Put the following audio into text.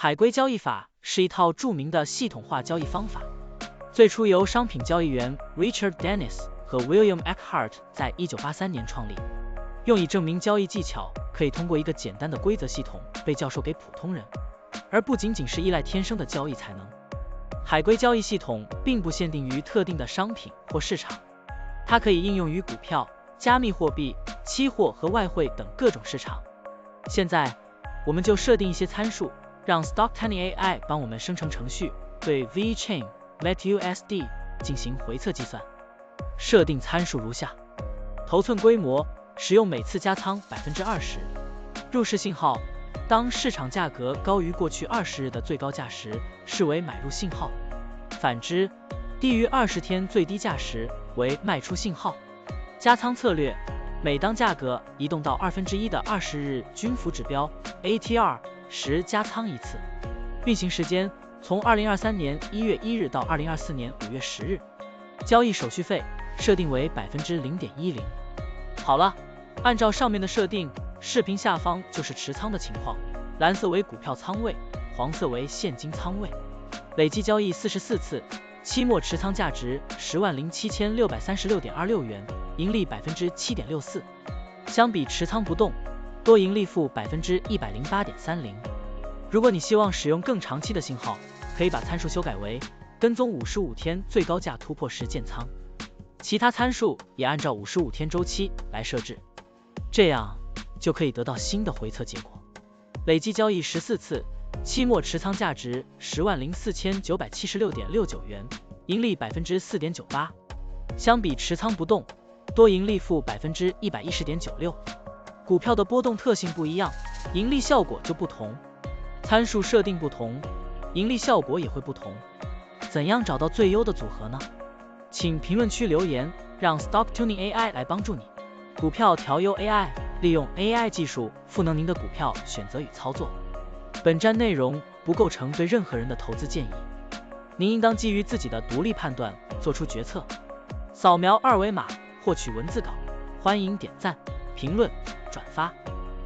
海龟交易法是一套著名的系统化交易方法，最初由商品交易员 Richard Dennis 和 William Eckhart 在1983年创立，用以证明交易技巧可以通过一个简单的规则系统被教授给普通人，而不仅仅是依赖天生的交易才能。海龟交易系统并不限定于特定的商品或市场，它可以应用于股票、加密货币、期货和外汇等各种市场。现在，我们就设定一些参数，让 Stocktiny AI 帮我们生成程序，对 VeChain、LetUSD 进行回测计算。设定参数如下：头寸规模，使用每次加仓 20%。入市信号，当市场价格高于过去20日的最高价时，视为买入信号；反之，低于20天最低价时为卖出信号。加仓策略，每当价格移动到1/2的20日均幅指标 ATR 时加仓一次。运行时间从2023年1月1日到2024年5月10日。交易手续费设定为 0.10%。好了，按照上面的设定，视频下方就是持仓的情况，蓝色为股票仓位，黄色为现金仓位。累计交易44次，期末持仓价值107636.26元，盈利 7.64%。相比持仓不动，多盈利负 108.30%。如果你希望使用更长期的信号，可以把参数修改为跟踪55天最高价突破时建仓，其他参数也按照55天周期来设置，这样就可以得到新的回测结果。累计交易14次，期末持仓价值104976.69元，盈利 4.98%。相比持仓不动，多盈利负 110.96%。股票的波动特性不一样，盈利效果就不同，参数设定不同，盈利效果也会不同。怎样找到最优的组合呢？请评论区留言，让 Stocktiny AI 来帮助你。股票调优 AI， 利用 AI 技术赋能您的股票选择与操作。本站内容不构成对任何人的投资建议，您应当基于自己的独立判断做出决策。扫描二维码获取文字稿，欢迎点赞、评论、转发。